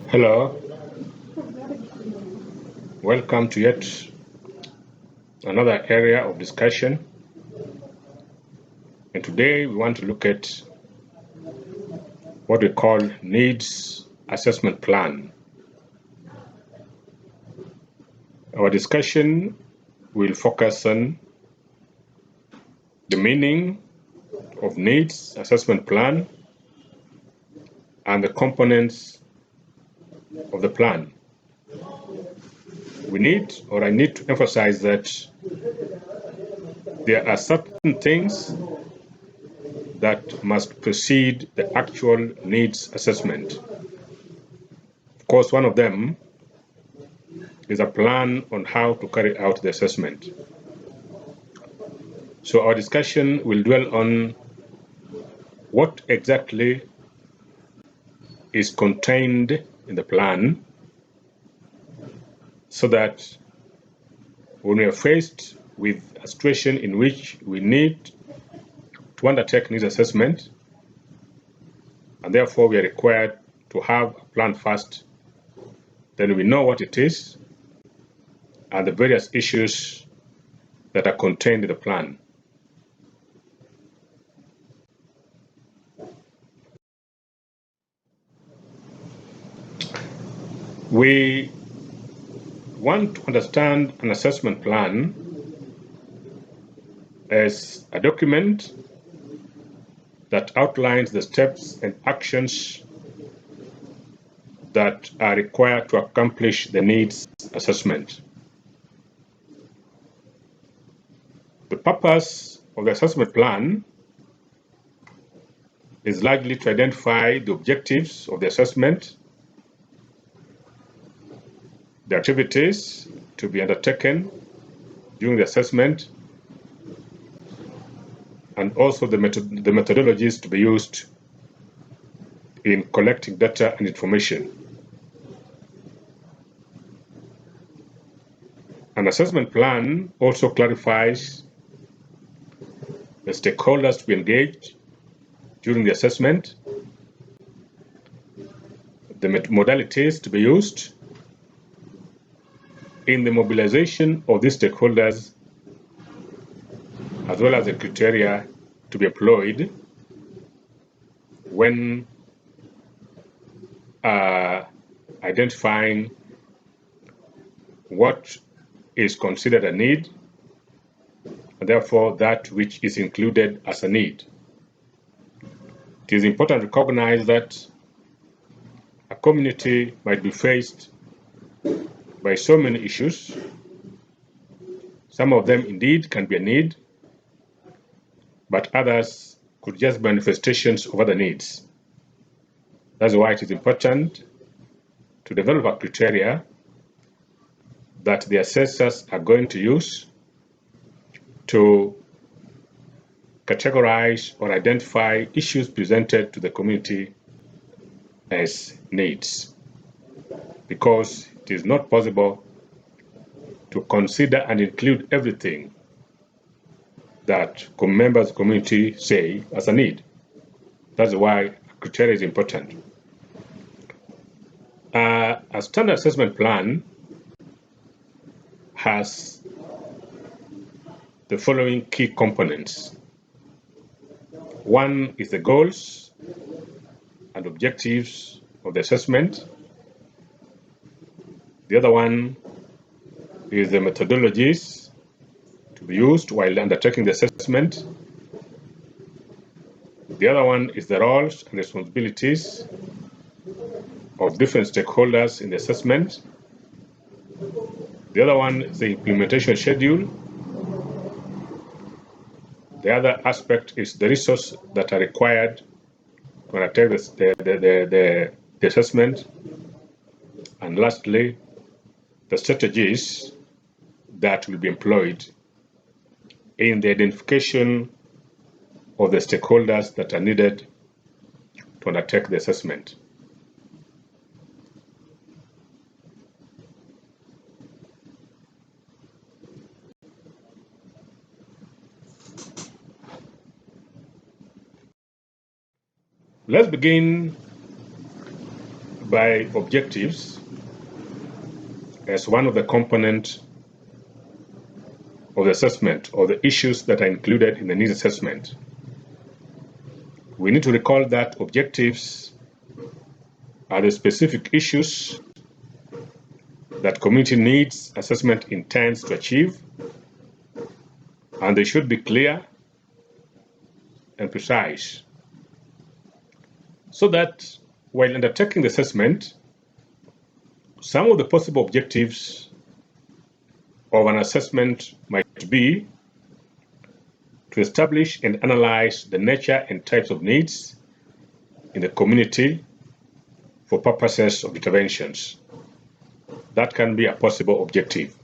Hello, welcome to yet another area of discussion. And today we want to look at what we call needs assessment plan. Our discussion will focus on the meaning of needs assessment plan and the components of the plan. I need to emphasize that there are certain things that must precede the actual needs assessment. Of course, one of them is a plan on how to carry out the assessment. So our discussion will dwell on what exactly is contained in the plan, so that when we are faced with a situation in which we need to undertake needs assessment, and therefore we are required to have a plan first, then we know what it is and the various issues that are contained in the plan. We want to understand an assessment plan as a document that outlines the steps and actions that are required to accomplish the needs assessment. The purpose of the assessment plan is largely to identify the objectives of the assessment, the activities to be undertaken during the assessment, and also the methodologies to be used in collecting data and information. An assessment plan also clarifies the stakeholders to be engaged during the assessment, the modalities to be used in the mobilization of these stakeholders, as well as the criteria to be employed when identifying what is considered a need, and therefore that which is included as a need. It is important to recognize that a community might be faced by so many issues. Some of them indeed can be a need, but others could just be manifestations of other needs. That's why it is important to develop a criteria that the assessors are going to use to categorize or identify issues presented to the community as needs, because it is not possible to consider and include everything that members of the community say as a need. That's why criteria is important. A standard assessment plan has the following key components. One is the goals and objectives of the assessment. The other one is the methodologies to be used while undertaking the assessment. The other one is the roles and responsibilities of different stakeholders in the assessment. The other one is the implementation schedule. The other aspect is the resources that are required to undertake the assessment. And lastly, the strategies that will be employed in the identification of the stakeholders that are needed to undertake the assessment. Let's begin by objectives as one of the components of the assessment or the issues that are included in the needs assessment. We need to recall that objectives are the specific issues that community needs assessment intends to achieve, and they should be clear and precise so that while undertaking the assessment, some of the possible objectives of an assessment might be to establish and analyze the nature and types of needs in the community for purposes of interventions. That can be a possible objective.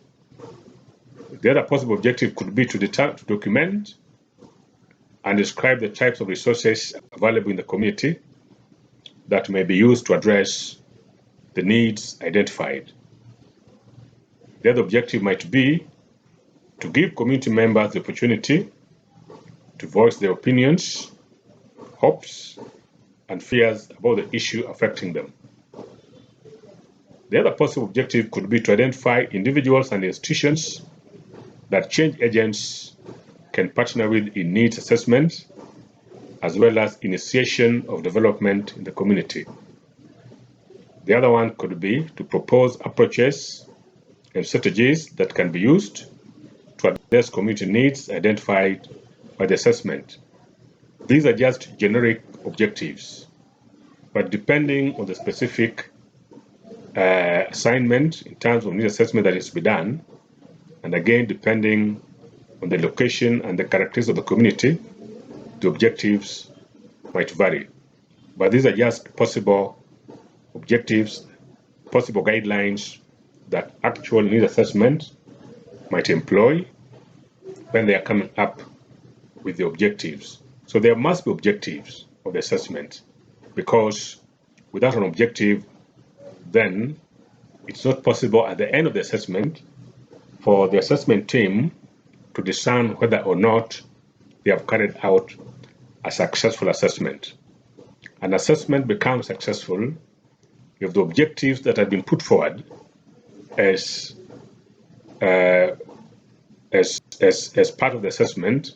The other possible objective could be to document and describe the types of resources available in the community that may be used to address the needs identified. The other objective might be to give community members the opportunity to voice their opinions, hopes, and fears about the issue affecting them. The other possible objective could be to identify individuals and institutions that change agents can partner with in needs assessment, as well as initiation of development in the community. The other one could be to propose approaches and strategies that can be used to address community needs identified by the assessment. These are just generic objectives, but depending on the specific assignment in terms of needs assessment that is to be done, and again depending on the location and the characteristics of the community, the objectives might vary. But these are just possible objectives, possible guidelines that actual needs assessment might employ when they are coming up with the objectives. So there must be objectives of the assessment, because without an objective, then it's not possible at the end of the assessment for the assessment team to discern whether or not they have carried out a successful assessment. An assessment becomes successful if the objectives that have been put forward as part of the assessment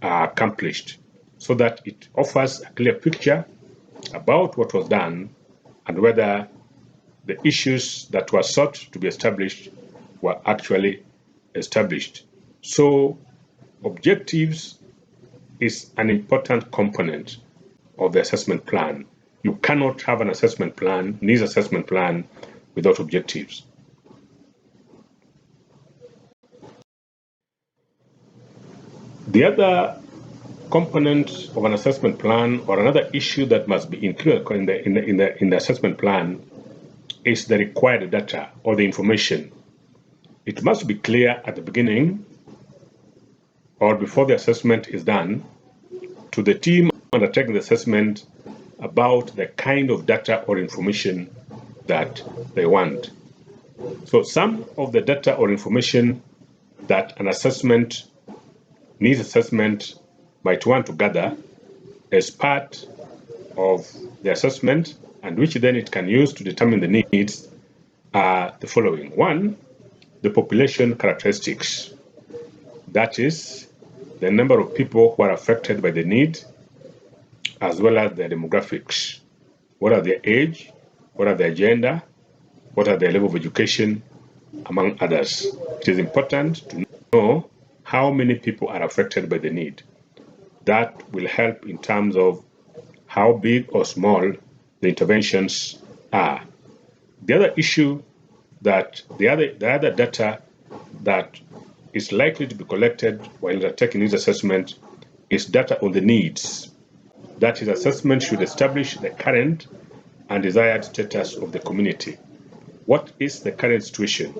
are accomplished, so that it offers a clear picture about what was done and whether the issues that were sought to be established were actually established. So objectives is an important component of the assessment plan. You cannot have an assessment plan, needs assessment plan, without objectives. The other component of an assessment plan, or another issue that must be included in the assessment plan, is the required data or the information. It must be clear at the beginning or before the assessment is done to the team undertaking the assessment about the kind of data or information that they want. So some of the data or information that an assessment needs assessment might want to gather as part of the assessment, and which then it can use to determine the needs, are the following. One, the population characteristics. That is, the number of people who are affected by the need, as well as their demographics. What are their age? What are their gender? What are their level of education, among others? It is important to know how many people are affected by the need. That will help in terms of how big or small the interventions are. The other issue that the other data that is likely to be collected while undertaking needs assessment is data on the needs. That is, assessment should establish the current and desired status of the community. What is the current situation,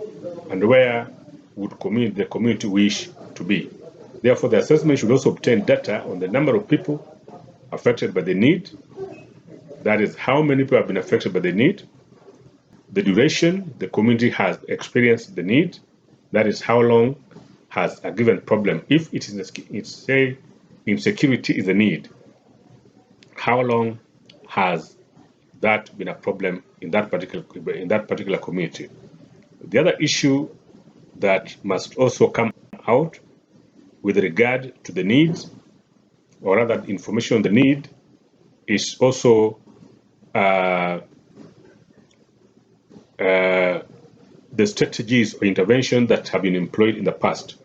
and where would the community wish to be? Therefore, the assessment should also obtain data on the number of people affected by the need. That is, how many people have been affected by the need, the duration the community has experienced the need. That is, how long has a given problem, if it is, say, insecurity is a need, how long has that been a problem in that particular community. The other issue that must also come out with regard to the needs, or rather information on the need, is also the strategies or intervention that have been employed in the past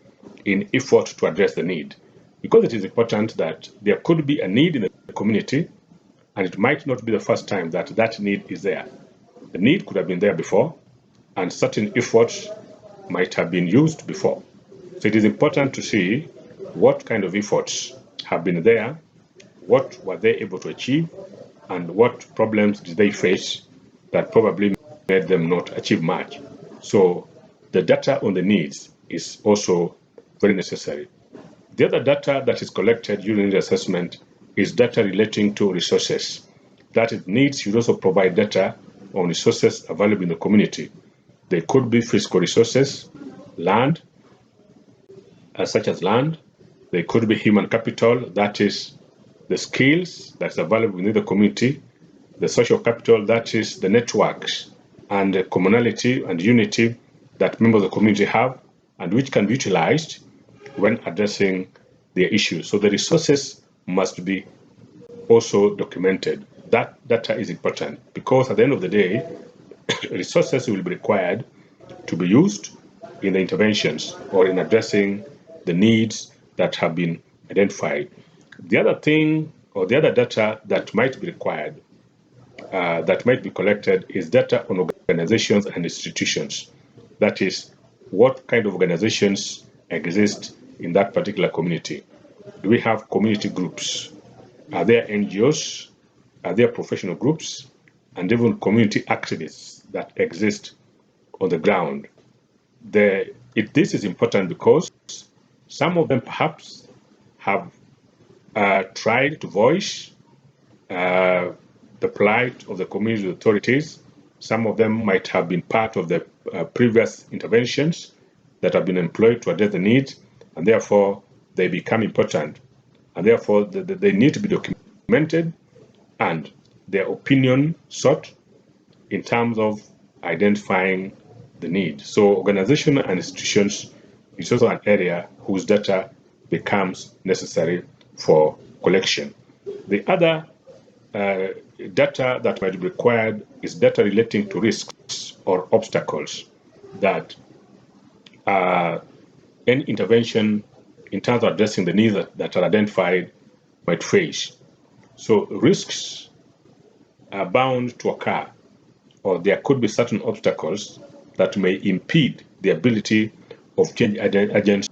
in effort to address the need. Because it is important that there could be a need in the community, and it might not be the first time that that need is there. The need could have been there before, and certain efforts might have been used before. So it is important to see what kind of efforts have been there, what were they able to achieve, and what problems did they face that probably made them not achieve much. So the data on the needs is also very necessary. The other data that is collected during the assessment is data relating to resources. That is, needs should also provide data on resources available in the community. They could be physical resources, land, such as land. They could be human capital, that is the skills that's available within the community, the social capital, that is the networks and the commonality and unity that members of the community have and which can be utilized when addressing their issues. So the resources must be also documented. That data is important because at the end of the day, resources will be required to be used in the interventions or in addressing the needs that have been identified. The other thing or the other data that might be required, that might be collected, is data on organizations and institutions. That is, what kind of organizations exist in that particular community. Do we have community groups? Are there NGOs? Are there professional groups? And even community activists that exist on the ground? This is important because some of them perhaps have tried to voice the plight of the community authorities. Some of them might have been part of the previous interventions that have been employed to address the needs, and therefore they become important. And therefore they need to be documented and their opinion sought in terms of identifying the need. So organization and institutions is also an area whose data becomes necessary for collection. The other data that might be required is data relating to risks or obstacles that any intervention in terms of addressing the needs that are identified might face. So risks are bound to occur, or there could be certain obstacles that may impede the ability of change agents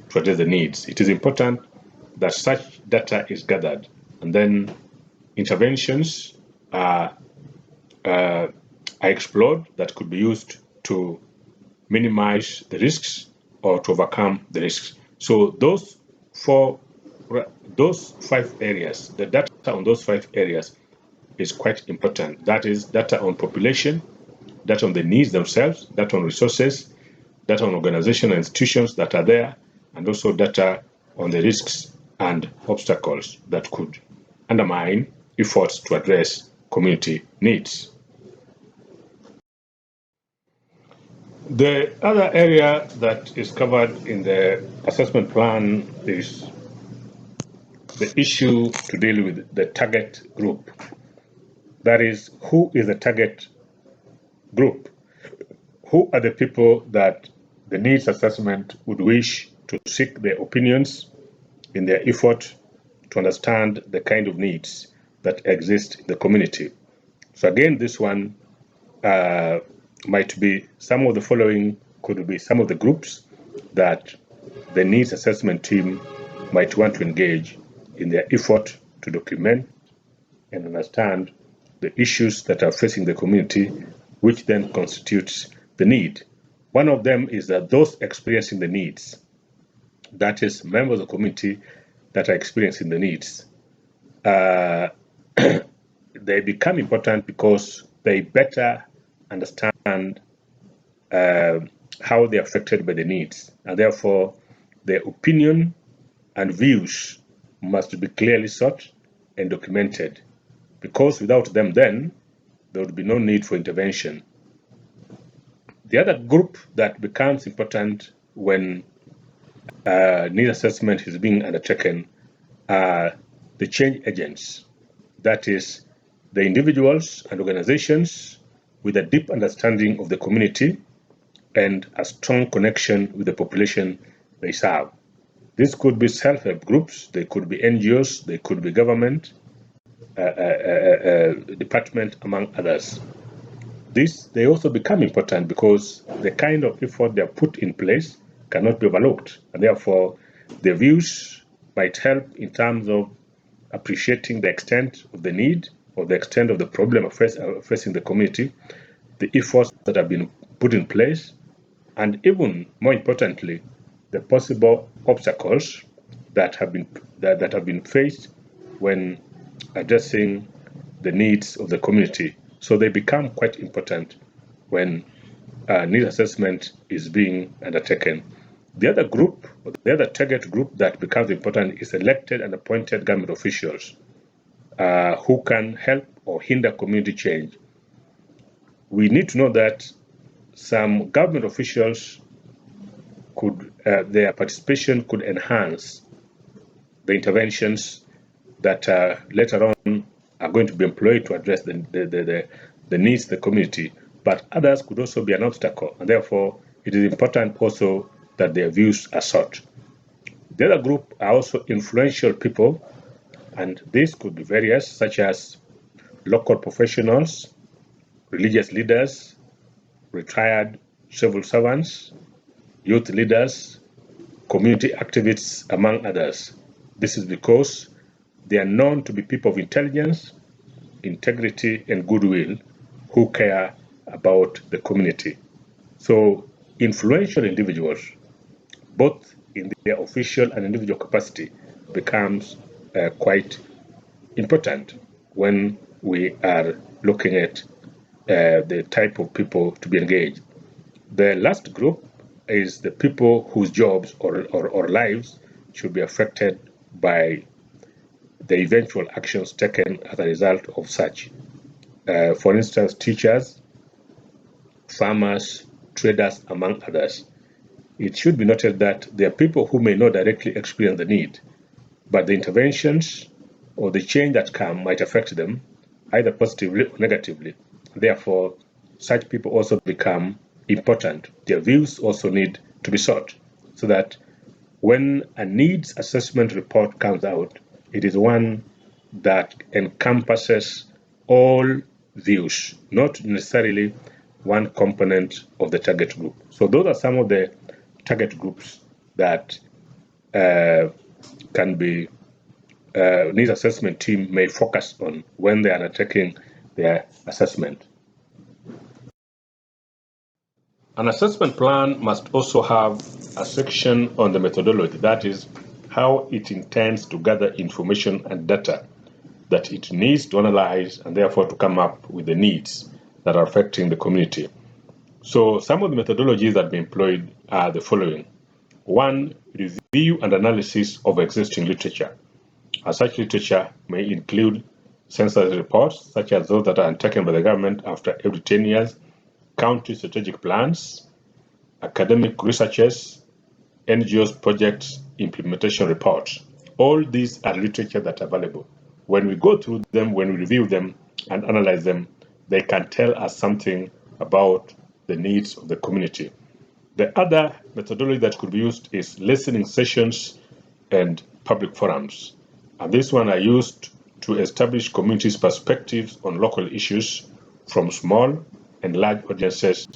to address the needs. It is important that such data is gathered, and then interventions are explored that could be used to minimize the risks or to overcome the risks. So those 5 areas, the data on those 5 areas is quite important. That is data on population, data on the needs themselves, data on resources, data on organizations and institutions that are there, and also data on the risks and obstacles that could undermine efforts to address community needs. The other area that is covered in the assessment plan is the issue to deal with the target group. That is, who is the target group? Who are the people that the needs assessment would wish to seek their opinions in their effort to understand the kind of needs that exist in the community? So again, this one might be some of the following, could be some of the groups that the needs assessment team might want to engage in their effort to document and understand the issues that are facing the community, which then constitutes the need. One of them is that those experiencing the needs, that is, members of the community that are experiencing the needs, they become important because they better understand how they're affected by the needs, and therefore their opinion and views must be clearly sought and documented, because without them then there would be no need for intervention. The other group that becomes important when need assessment is being undertaken are the change agents. That is, the individuals and organizations with a deep understanding of the community and a strong connection with the population they serve. This could be self-help groups, they could be NGOs, they could be government, department, among others. They also become important because the kind of effort they are put in place cannot be overlooked, and therefore their views might help in terms of appreciating the extent of the need or the extent of the problem facing the community, the efforts that have been put in place, and even more importantly, the possible obstacles that have been faced when addressing the needs of the community. So they become quite important when need assessment is being undertaken. The other target group that becomes important is elected and appointed government officials who can help or hinder community change. We need to know that some government officials their participation could enhance the interventions that later on are going to be employed to address the needs of the community, but others could also be an obstacle, and therefore it is important also that their views are sought. The other group are also influential people, and these could be various, such as local professionals, religious leaders, retired civil servants, youth leaders, community activists, among others. This is because they are known to be people of intelligence, integrity, and goodwill who care about the community. So influential individuals, both in their official and individual capacity, becomes quite important when we are looking at the type of people to be engaged. The last group is the people whose jobs or lives should be affected by the eventual actions taken as a result of such. For instance, teachers, farmers, traders, among others. It should be noted that there are people who may not directly experience the need, but the interventions or the change that come might affect them, either positively or negatively. Therefore, such people also become important. Their views also need to be sought so that when a needs assessment report comes out, it is one that encompasses all views, not necessarily one component of the target group. So those are some of the target groups that can be needs assessment team may focus on when they are undertaking their assessment. An assessment plan must also have a section on the methodology, that is, how it intends to gather information and data that it needs to analyze and therefore to come up with the needs that are affecting the community. So some of the methodologies that be employed are the following. One, review and analysis of existing literature. Such literature may include census reports, such as those that are undertaken by the government after every 10 years, county strategic plans, academic researches, NGOs projects, implementation reports. All these are literature that are available. When we go through them, when we review them and analyze them, they can tell us something about the needs of the community. The other methodology that could be used is listening sessions and public forums. And this one are used to establish communities' perspectives on local issues from small and large audiences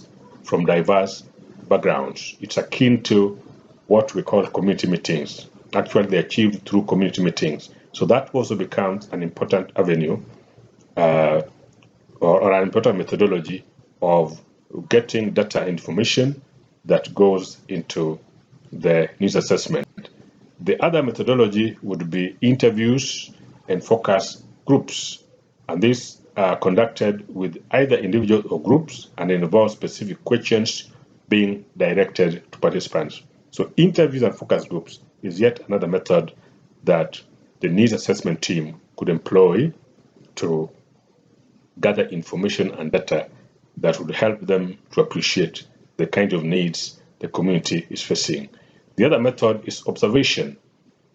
from diverse backgrounds. It's akin to what we call community meetings. Actually, they're achieved through community meetings. So that also becomes an important avenue or an important methodology of getting data information that goes into the needs assessment. The other methodology would be interviews and focus groups, and these are conducted with either individuals or groups and involve specific questions being directed to participants. So interviews and focus groups is yet another method that the needs assessment team could employ to gather information and data that would help them to appreciate the kind of needs the community is facing. The other method is observation,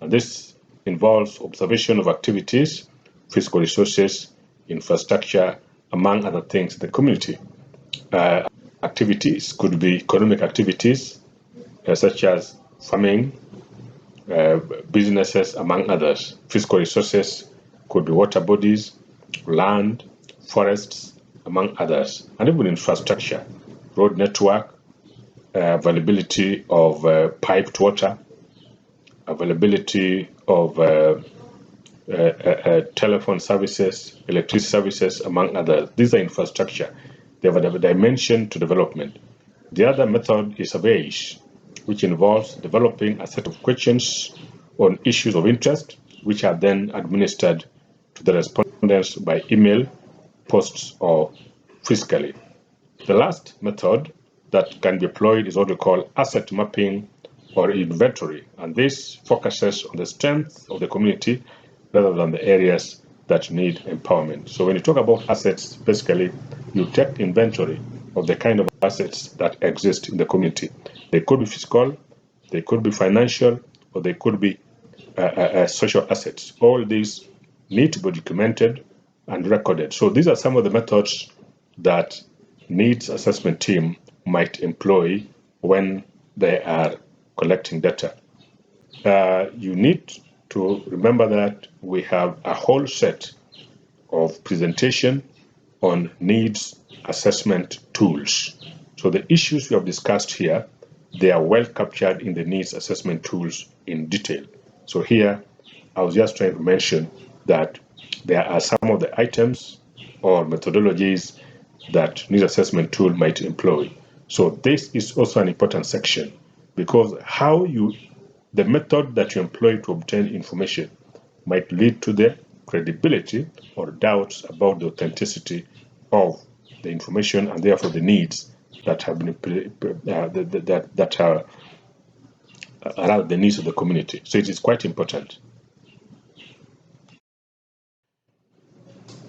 and this involves observation of activities, physical resources, infrastructure, among other things in the community. Activities could be economic activities, such as farming, businesses, among others. Physical resources could be water bodies, land, forests, among others, and even infrastructure, road network, availability of piped water, availability of telephone services, electricity services, among others. These are infrastructure. They have a dimension to development. The other method is surveys, which involves developing a set of questions on issues of interest, which are then administered to the respondents by email, posts, or physically. The last method that can be employed is what we call asset mapping or inventory, and this focuses on the strength of the community rather than the areas that need empowerment. So when you talk about assets, basically you take inventory of the kind of assets that exist in the community. They could be physical, they could be financial, or they could be social assets. All these need to be documented and recorded. So these are some of the methods that needs assessment team might employ when they are collecting data. You need to remember that we have a whole set of presentation on needs assessment tools. So the issues we have discussed here, they are well captured in the needs assessment tools in detail. So here, I was just trying to mention that there are some of the items or methodologies that needs assessment tool might employ. So this is also an important section because the method that you employ to obtain information might lead to the credibility or doubts about the authenticity of the information and therefore the needs that have been that are around the needs of the community. So it is quite important.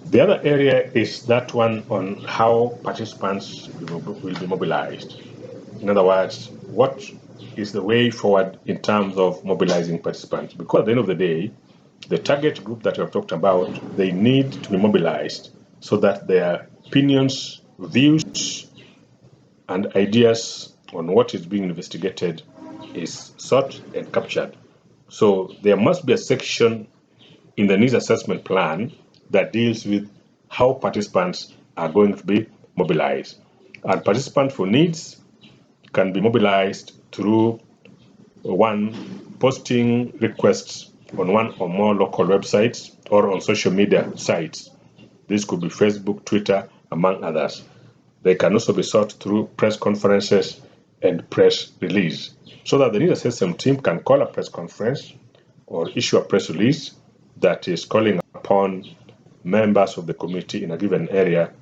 The other area is that one on how participants will be mobilized. In other words, what is the way forward in terms of mobilizing participants? Because at the end of the day, the target group that we have talked about, they need to be mobilized so that their opinions, views, and ideas on what is being investigated is sought and captured. So there must be a section in the needs assessment plan that deals with how participants are going to be mobilized. And participants for needs can be mobilized through one, posting requests on one or more local websites or on social media sites. This could be Facebook, Twitter, among others. They can also be sought through press conferences and press release, so that the needs assessment team can call a press conference or issue a press release that is calling upon members of the community in a given area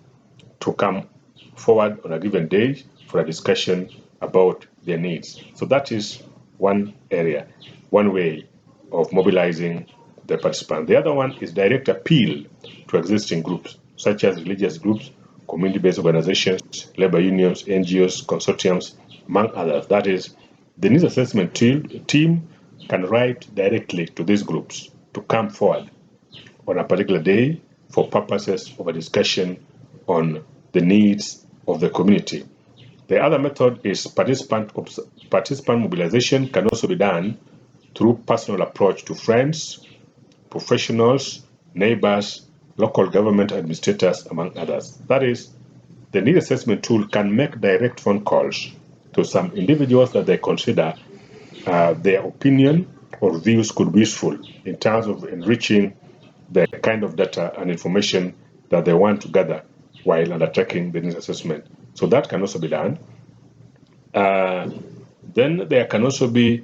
to come forward on a given day for a discussion about their needs. So that is one area, one way of mobilizing the participant. The other one is direct appeal to existing groups, such as religious groups, community-based organizations, labor unions, NGOs, consortiums, among others. That is, the needs assessment team can write directly to these groups to come forward on a particular day for purposes of a discussion on the needs of the community. The other method is participant mobilization can also be done through personal approach to friends, professionals, neighbors, local government administrators, among others. That is, the need assessment tool can make direct phone calls to some individuals that they consider their opinion or views could be useful in terms of enriching the kind of data and information that they want to gather while undertaking the needs assessment. So that can also be done. Then there can also be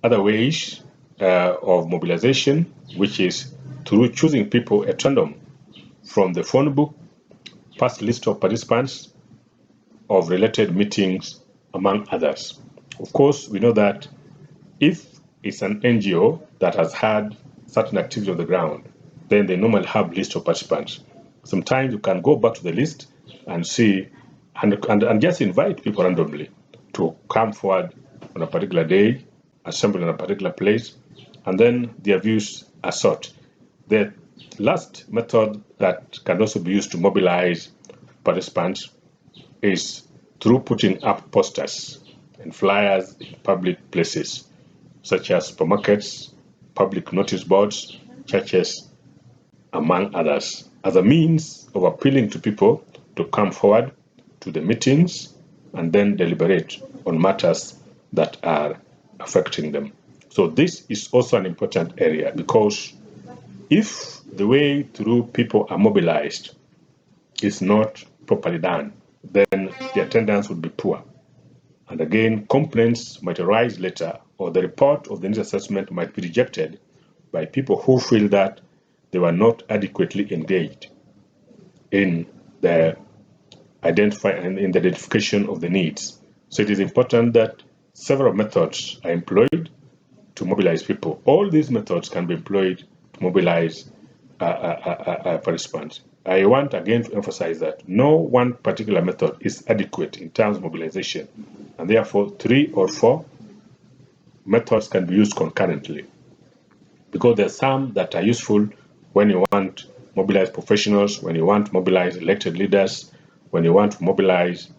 other ways of mobilization, which is through choosing people at random from the phone book, past list of participants, of related meetings, among others. Of course, we know that if it's an NGO that has had certain activity on the ground, then they normally have list of participants. Sometimes you can go back to the list and see and just invite people randomly to come forward on a particular day, assemble in a particular place, and then their views are sought. The last method that can also be used to mobilize participants is through putting up posters and flyers in public places, such as supermarkets, public notice boards, churches, among others, as a means of appealing to people to come forward to the meetings and then deliberate on matters that are affecting them. So this is also an important area, because if the way through people are mobilized is not properly done, then the attendance would be poor. And again, complaints might arise later, or the report of the needs assessment might be rejected by people who feel that they were not adequately engaged in the identification of the needs. So it is important that several methods are employed to mobilize people. All these methods can be employed to mobilize participants. I want again to emphasize that no one particular method is adequate in terms of mobilization, and therefore 3 or 4 methods can be used concurrently, because there are some that are useful when you want to mobilize professionals, when you want to mobilize elected leaders, when you want to mobilize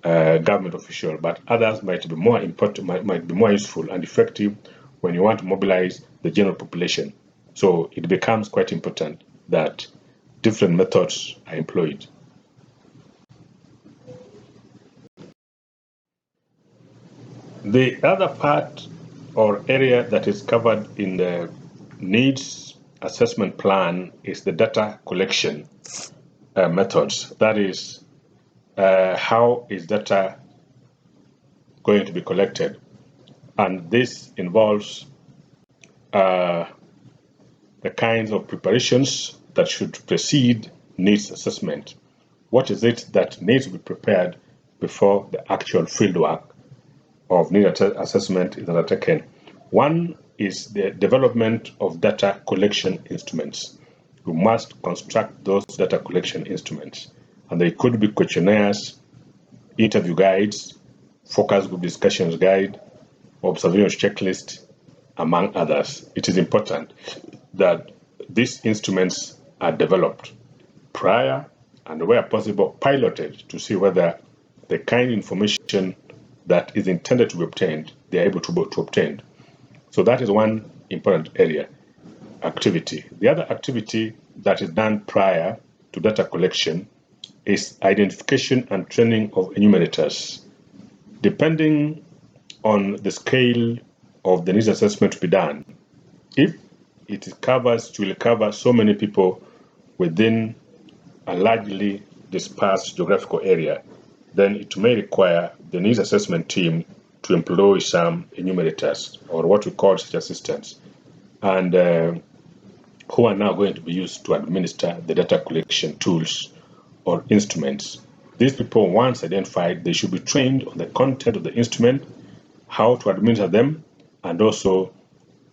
government officials, but others might be more important, might be more useful and effective when you want to mobilize the general population. So it becomes quite important that different methods are employed. The other part or area that is covered in the needs assessment plan is the data collection methods. That is, how is data going to be collected? And this involves the kinds of preparations that should precede needs assessment. What is it that needs to be prepared before the actual fieldwork of needs assessment is undertaken? One is the development of data collection instruments. You must construct those data collection instruments, and they could be questionnaires, interview guides, focus group discussions guide, observations checklist, among others. It is important that these instruments are developed prior and, where possible, piloted to see whether the kind of information that is intended to be obtained, they are able to obtain. So that is one important area, activity. The other activity that is done prior to data collection is identification and training of enumerators. Depending on the scale of the needs assessment to be done, if it will cover so many people within a largely dispersed geographical area, then it may require the needs assessment team to employ some enumerators, or what we call such assistants, and who are now going to be used to administer the data collection tools or instruments. These people, once identified, they should be trained on the content of the instrument, how to administer them, and also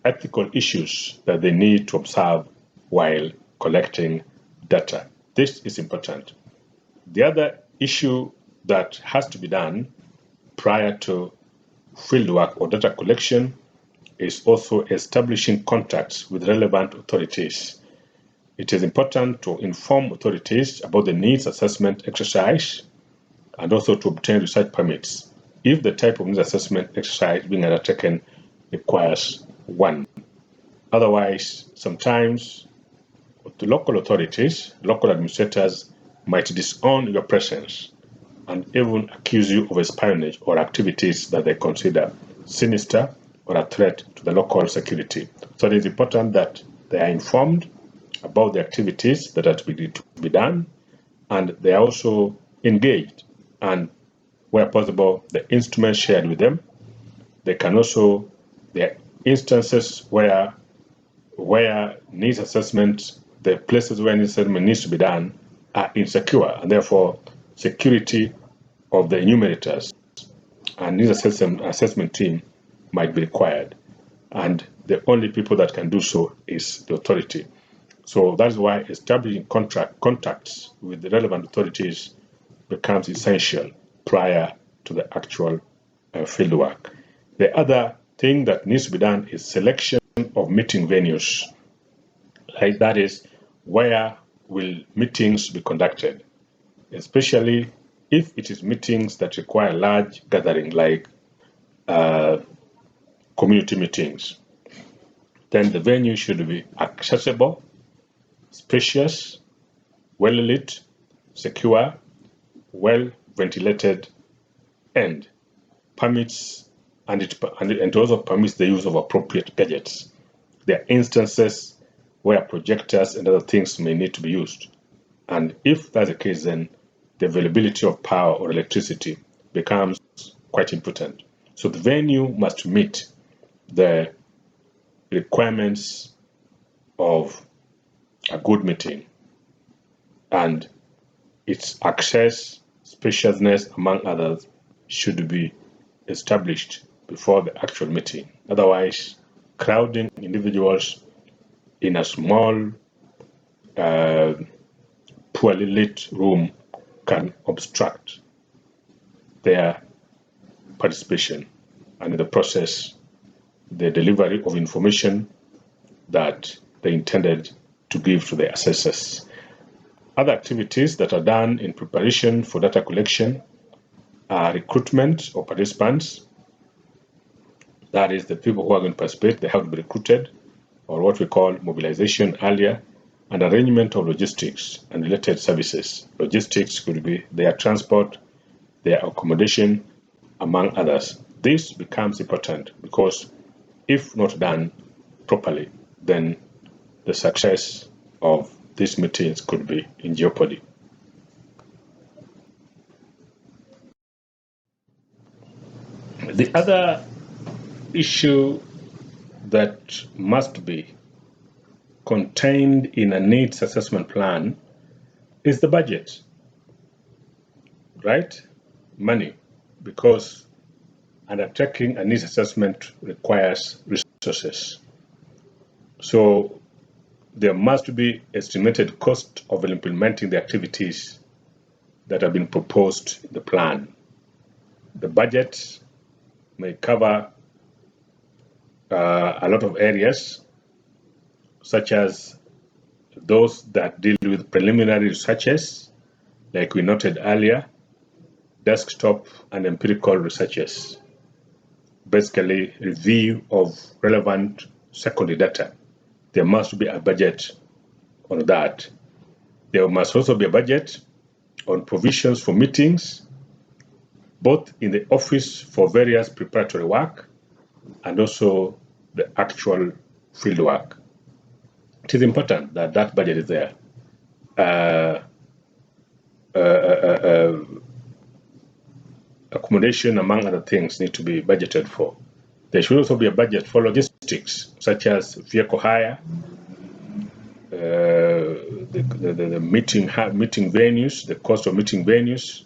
ethical issues that they need to observe while collecting data. This is important. The other issue that has to be done prior to fieldwork or data collection is also establishing contacts with relevant authorities. It is important to inform authorities about the needs assessment exercise and also to obtain research permits if the type of needs assessment exercise being undertaken requires one. Otherwise, sometimes the local authorities, local administrators might disown your presence and even accuse you of espionage or activities that they consider sinister or a threat to the local security. So it is important that they are informed about the activities that are to be done, and they are also engaged, and where possible, the instruments shared with them. They can also, there are instances where needs assessment, the places where needs assessment needs to be done are insecure, and therefore security of the enumerators and needs assessment team might be required. And the only people that can do so is the authority. So that's why establishing contacts with the relevant authorities becomes essential prior to the actual field work. The other thing that needs to be done is selection of meeting venues. Like that is, where will meetings be conducted, especially if it is meetings that require large gathering like community meetings. Then the venue should be accessible, spacious, well lit, secure, well ventilated, and permits and it also permits the use of appropriate gadgets. There are instances where projectors and other things may need to be used. And if that's the case, then the availability of power or electricity becomes quite important. So the venue must meet the requirements of a good meeting, and its access, spaciousness, among others, should be established before the actual meeting. Otherwise, crowding individuals in a small, poorly lit room can obstruct their participation and in the process, the delivery of information that they intended to give to the assessors. Other activities that are done in preparation for data collection are recruitment of participants. That is, the people who are going to participate, they have to be recruited, or what we call mobilization earlier, and arrangement of logistics and related services. Logistics could be their transport, their accommodation, among others. This becomes important because if not done properly, then the success of these meetings could be in jeopardy. The other issue that must be contained in a needs assessment plan is the budget, right? Money, because undertaking a needs assessment requires resources. So there must be estimated cost of implementing the activities that have been proposed in the plan. The budget may cover a lot of areas, such as those that deal with preliminary researches, like we noted earlier, desktop and empirical researches, basically review of relevant secondary data. There must be a budget on that. There must also be a budget on provisions for meetings, both in the office for various preparatory work and also the actual field work. It is important that that budget is there. Accommodation, among other things, need to be budgeted for. There should also be a budget for logistics, such as vehicle hire, the meeting venues, the cost of meeting venues,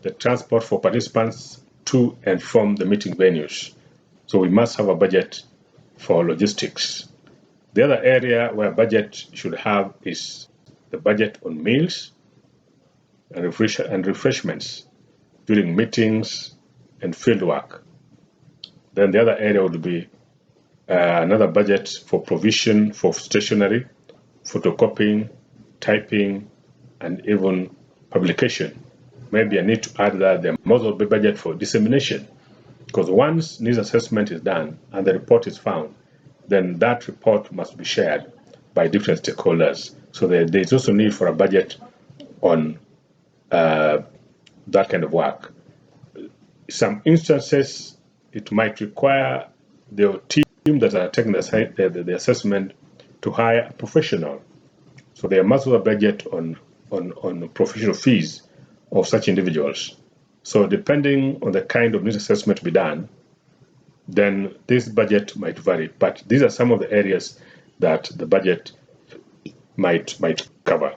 the transport for participants to and from the meeting venues. So we must have a budget for logistics. The other area where budget should have is the budget on meals and refreshments during meetings and field work. Then the other area would be another budget for provision for stationery, photocopying, typing, and even publication. Maybe I need to add that there must also be budget for dissemination, because once needs assessment is done and the report is found, then that report must be shared by different stakeholders. So there is also need for a budget on that kind of work. Some instances, it might require the team that are taking the assessment to hire a professional. So there must be a budget on professional fees of such individuals. So depending on the kind of needs assessment to be done, then this budget might vary. But these are some of the areas that the budget might cover.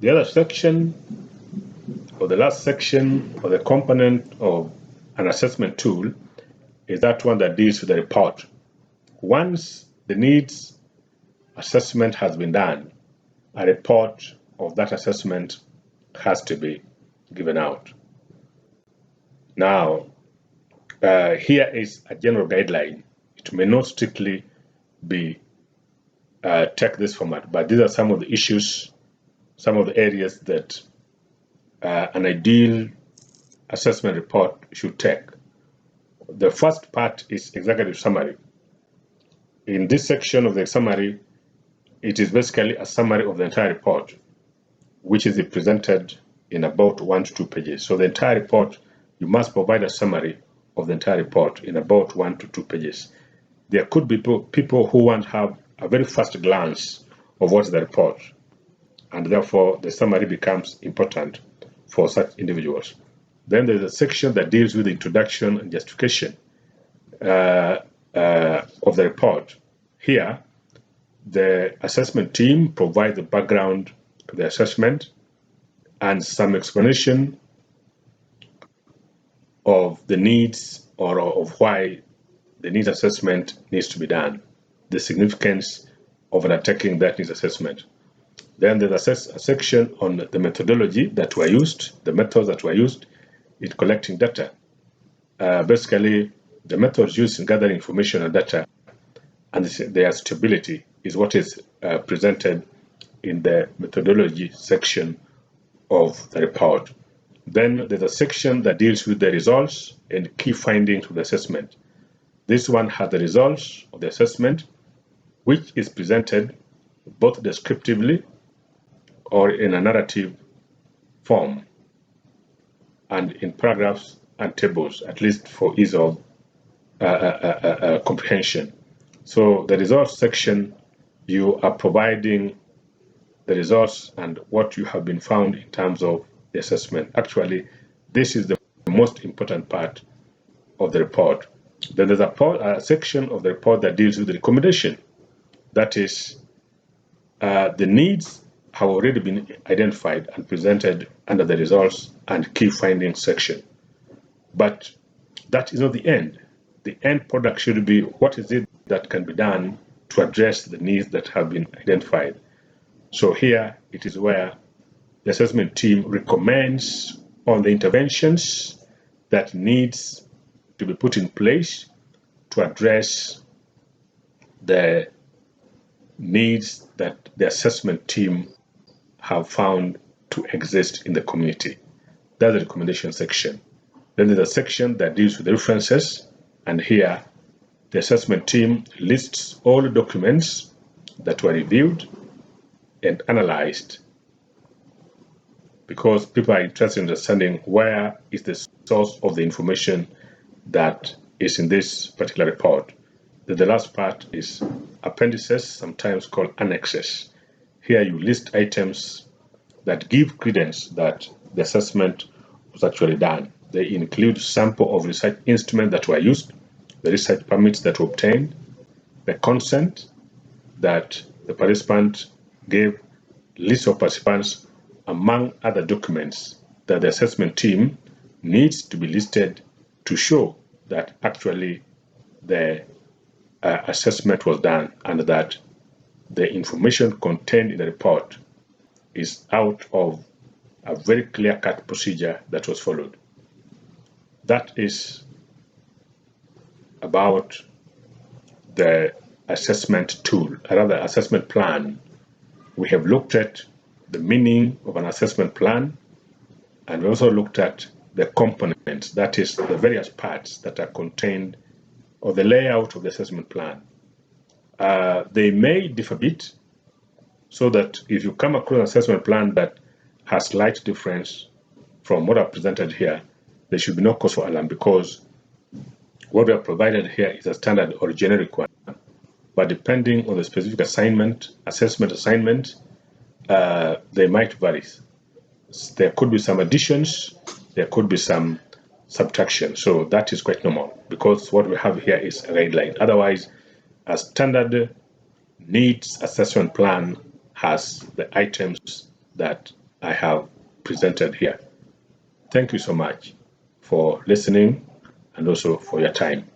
The other section the last section or the component of an assessment tool is that one that deals with the report. Once the needs assessment has been done, a report of that assessment has to be given out. Now, here is a general guideline. It may not strictly be take this format, but these are some of the issues, some of the areas that an ideal assessment report should take. The first part is executive summary. In this section of the summary, it is basically a summary of the entire report, which is presented in about 1 to 2 pages. So the entire report, you must provide a summary of the entire report in about 1 to 2 pages. There could be people who want to have a very fast glance of what's the report, and therefore the summary becomes important for such individuals. Then there's a section that deals with the introduction and justification of the report. Here, the assessment team provides the background to the assessment and some explanation of the needs or of why the needs assessment needs to be done, the significance of undertaking that needs assessment. Then there's a section on the methodology that were used, the methods that were used in collecting data. Basically, the methods used in gathering information and data and their stability is what is presented in the methodology section of the report. Then there's a section that deals with the results and key findings of the assessment. This one has the results of the assessment, which is presented both descriptively or in a narrative form and in paragraphs and tables, at least for ease of comprehension. So the results section, you are providing the results and what you have been found in terms of the assessment. Actually, this is the most important part of the report. Then there's a section of the report that deals with the recommendation. That is, the needs have already been identified and presented under the results and key findings section. But that is not the end. The end product should be what is it that can be done to address the needs that have been identified. So here it is where the assessment team recommends on the interventions that needs to be put in place to address the needs that the assessment team have found to exist in the community. That's the recommendation section. Then there's a section that deals with the references, and here the assessment team lists all the documents that were reviewed and analyzed, because people are interested in understanding where is the source of the information that is in this particular report. The last part is appendices, sometimes called annexes. Here you list items that give credence that the assessment was actually done. They include sample of research instruments that were used, the research permits that were obtained, the consent that the participant gave, list of participants, among other documents that the assessment team needs to be listed to show that actually the assessment was done and that the information contained in the report is out of a very clear-cut procedure that was followed. That is about the assessment tool, rather assessment plan. We have looked at the meaning of an assessment plan, and we also looked at the components, that is the various parts that are contained or the layout of the assessment plan. They may differ a bit, so that if you come across an assessment plan that has slight difference from what I've presented here, there should be no cause for alarm, because what we have provided here is a standard or generic one. But depending on the specific assessment assignment, they might vary. There could be some additions, there could be some subtraction. So that is quite normal, because what we have here is a guideline. Otherwise, a standard needs assessment plan has the items that I have presented here. Thank you so much for listening and also for your time.